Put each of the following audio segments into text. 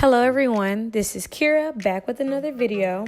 Hello everyone, this is Kira back with another video,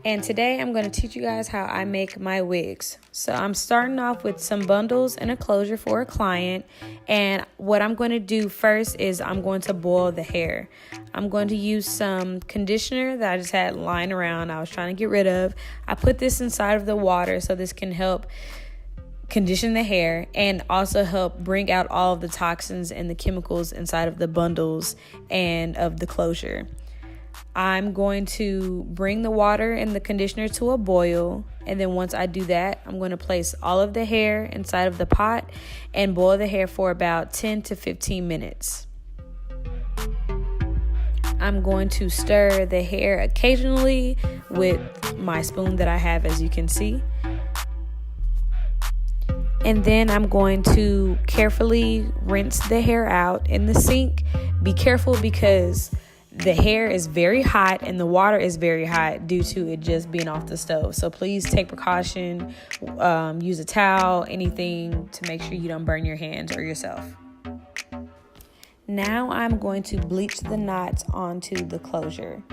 and today I'm going to teach you guys how I make my wigs. So I'm starting off with some bundles and a closure for a client, and what I'm going to do first is I'm going to boil the hair. I'm going to use some conditioner that I just had lying around I was trying to get rid of. I put this inside of the water so this can help condition the hair and also help bring out all of the toxins and the chemicals inside of the bundles and of the closure. I'm going to bring the water and the conditioner to a boil, and then once I do that, I'm going to place all of the hair inside of the pot and boil the hair for about 10 to 15 minutes. I'm going to stir the hair occasionally with my spoon that I have, as you can see. And then I'm going to carefully rinse the hair out in the sink. Be careful because the hair is very hot and the water is very hot due to it just being off the stove. So please take precaution, use a towel, anything to make sure you don't burn your hands or yourself. Now I'm going to bleach the knots onto the closure.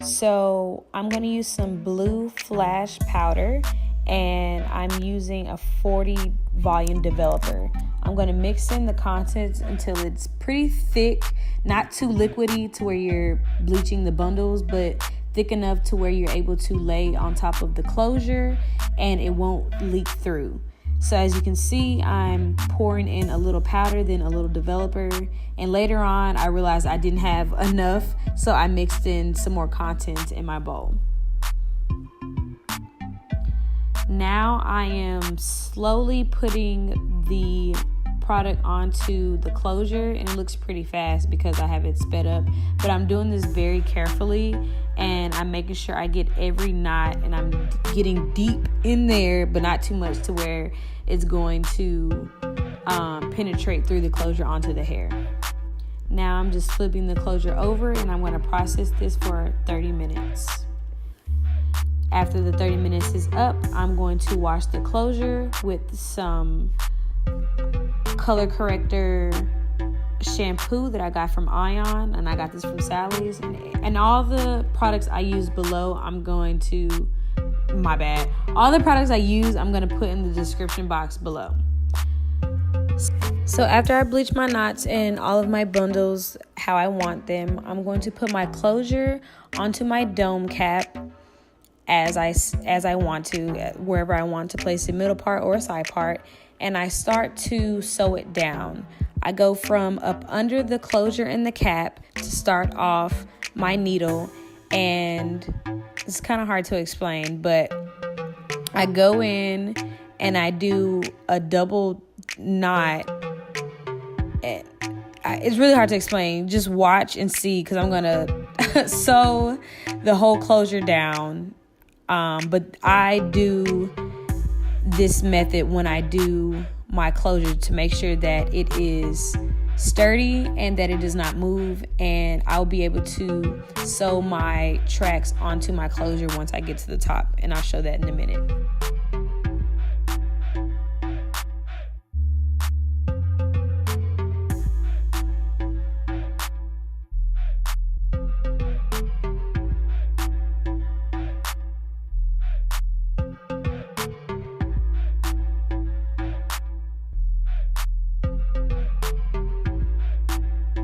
So I'm going to use some blue flash powder, and I'm using a 40 volume developer. I'm going to mix in the contents until it's pretty thick, not too liquidy to where you're bleaching the bundles, but thick enough to where you're able to lay on top of the closure and it won't leak through. So as you can see, I'm pouring in a little powder, then a little developer, and later on I realized I didn't have enough, so I mixed in some more content in my bowl. Now I am slowly putting the product onto the closure, and it looks pretty fast because I have it sped up, but I'm doing this very carefully and I'm making sure I get every knot, and I'm getting deep in there but not too much to where it's going to penetrate through the closure onto the hair. Now I'm just flipping the closure over, and I'm going to process this for 30 minutes. After the 30 minutes is up, I'm going to wash the closure with some color corrector shampoo that I got from Ion, and I got this from Sally's. And all the products I use below, all the products I use, I'm going to put in the description box below. So after I bleach my knots and all of my bundles how I want them, I'm going to put my closure onto my dome cap as I want to, wherever I want to place the middle part or a side part, and I start to sew it down. I go from up under the closure and the cap to start off my needle, and it's kind of hard to explain, but I go in and I do a double knot. It's really hard to explain. Just watch and see, because I'm gonna sew the whole closure down. But I do this method when I do my closure to make sure that it is sturdy and that it does not move, and I'll be able to sew my tracks onto my closure once I get to the top, and I'll show that in a minute.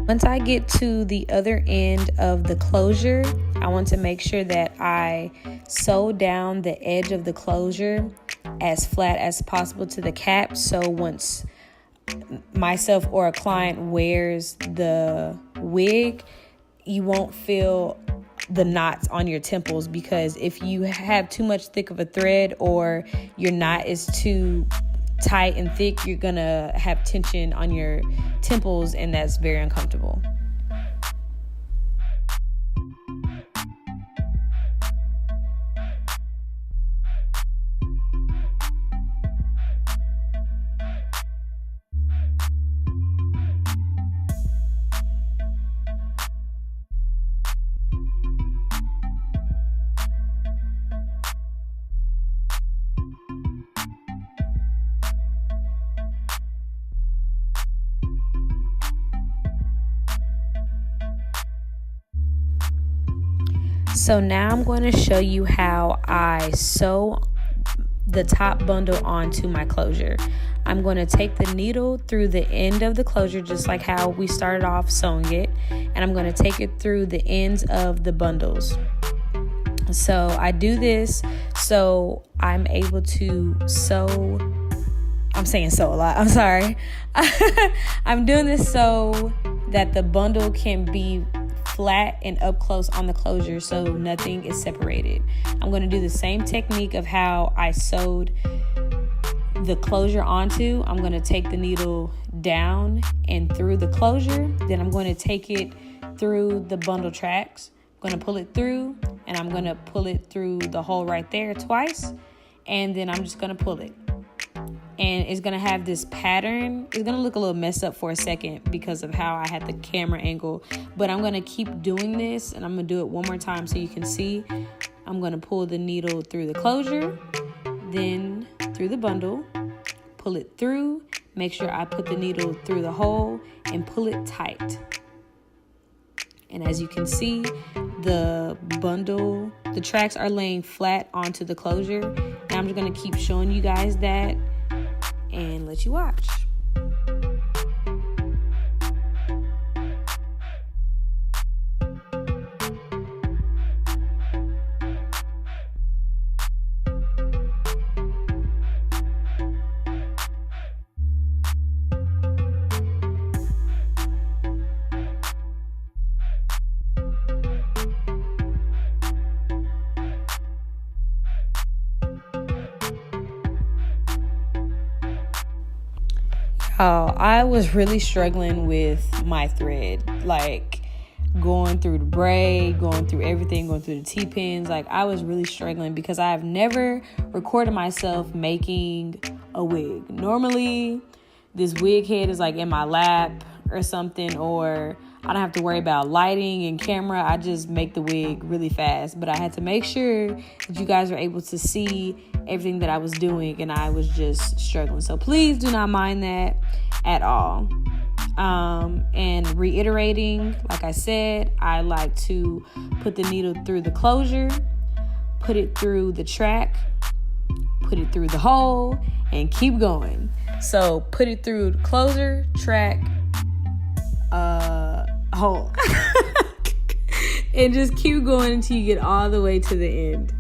Once I get to the other end of the closure, I want to make sure that I sew down the edge of the closure as flat as possible to the cap, so once myself or a client wears the wig, you won't feel the knots on your temples, because if you have too much thick of a thread or your knot is too tight and thick, you're gonna have tension on your temples, and that's very uncomfortable. So now I'm going to show you how I sew the top bundle onto my closure. I'm going to take the needle through the end of the closure, just like how we started off sewing it, and I'm going to take it through the ends of the bundles. So I do this so I'm able to sew. I'm saying sew a lot. I'm sorry. I'm doing this so that the bundle can be flat and up close on the closure so nothing is separated. I'm going to do the same technique of how I sewed the closure onto. I'm going to take the needle down and through the closure. Then I'm going to take it through the bundle tracks. I'm going to pull it through, and I'm going to pull it through the hole right there twice. And then I'm just going to pull it. And it's going to have this pattern. It's going to look a little messed up for a second because of how I had the camera angle. But I'm going to keep doing this, and I'm going to do it one more time so you can see. I'm going to pull the needle through the closure, then through the bundle, pull it through, make sure I put the needle through the hole, and pull it tight. And as you can see, the tracks are laying flat onto the closure. And I'm just going to keep showing you guys that and let you watch. I was really struggling with my thread, like going through the braid, going through everything, going through the T-pins. Like, I was really struggling because I've never recorded myself making a wig. Normally, this wig head is like in my lap or something, or I don't have to worry about lighting and camera. I just make the wig really fast. But I had to make sure that you guys were able to see everything that I was doing, and I was just struggling. So please do not mind that at all. And reiterating, like I said, I like to put the needle through the closure, put it through the track, put it through the hole, and keep going. So put it through the closure, track, hole. And just keep going until you get all the way to the end.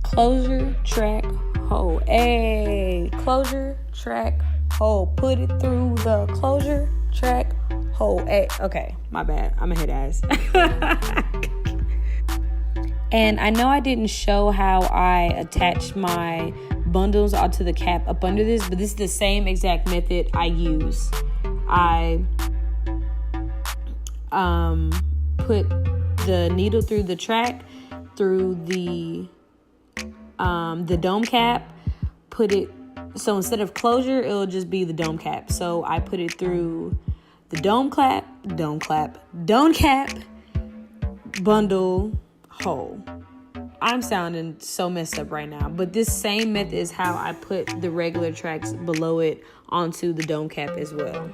Closure, track, hole. Hey, closure, track, hole. Put it through the closure, track, hole. Hey, okay, my bad. I'm a head ass. And I know I didn't show how I attached my bundles onto the cap up under this, but this is the same exact method I use. I put the needle through the track, through the dome cap, put it, so instead of closure, it'll just be the dome cap. So I put it through the dome cap, bundle, hole. I'm sounding so messed up right now, but this same method is how I put the regular tracks below it onto the dome cap as well.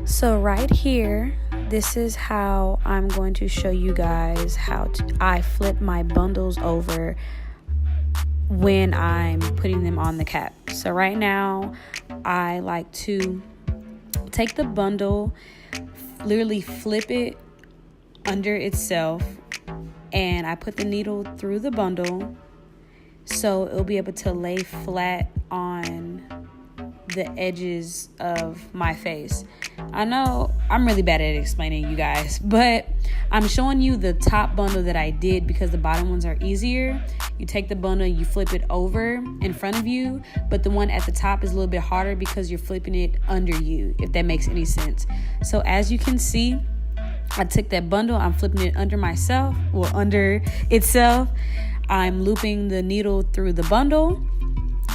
So right here, this is how I'm going to show you guys how I flip my bundles over when I'm putting them on the cap. So right now, I like to take the bundle, literally flip it under itself, and I put the needle through the bundle so it'll be able to lay flat on the edges of my face. I know I'm really bad at explaining, you guys, but I'm showing you the top bundle that I did because the bottom ones are easier. You take the bundle, you flip it over in front of you, but the one at the top is a little bit harder because you're flipping it under you, if that makes any sense. So as you can see, I took that bundle, I'm flipping it under myself, or under itself. I'm looping the needle through the bundle,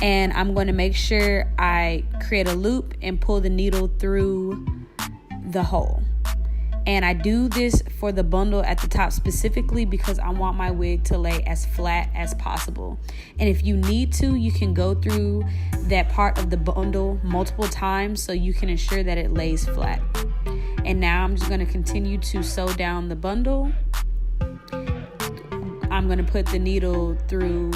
and I'm going to make sure I create a loop and pull the needle through the hole. And I do this for the bundle at the top specifically because I want my wig to lay as flat as possible. And if you need to, you can go through that part of the bundle multiple times so you can ensure that it lays flat. And now I'm just going to continue to sew down the bundle. I'm going to put the needle through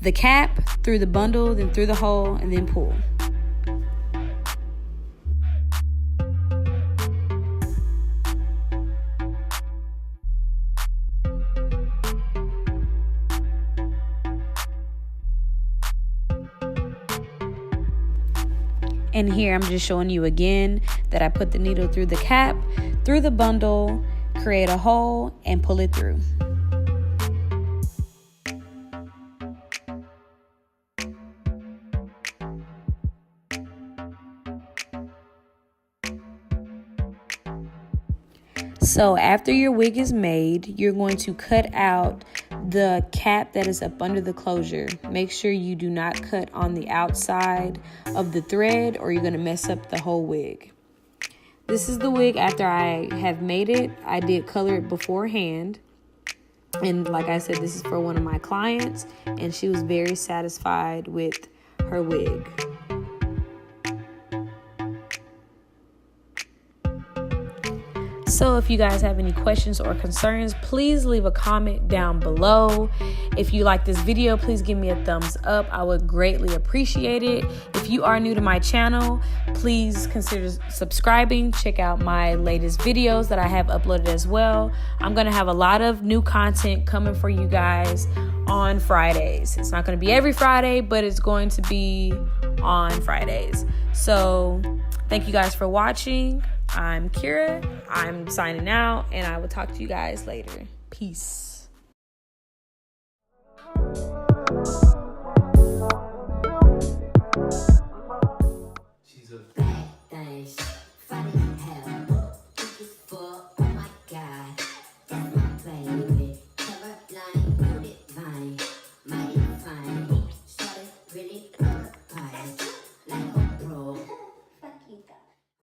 the cap, through the bundle, then through the hole, and then pull. And here I'm just showing you again that I put the needle through the cap, through the bundle, create a hole, and pull it through. So after your wig is made, you're going to cut out the cap that is up under the closure. Make sure you do not cut on the outside of the thread or you're going to mess up the whole wig. This is the wig after I have made it. I did color it beforehand. And like I said, this is for one of my clients, and she was very satisfied with her wig. So if you guys have any questions or concerns, please leave a comment down below. If you like this video, please give me a thumbs up. I would greatly appreciate it. If you are new to my channel, please consider subscribing. Check out my latest videos that I have uploaded as well. I'm going to have a lot of new content coming for you guys on Fridays. It's not going to be every Friday, but it's going to be on Fridays. So thank you guys for watching. I'm Kira. I'm signing out, and I will talk to you guys later. Peace.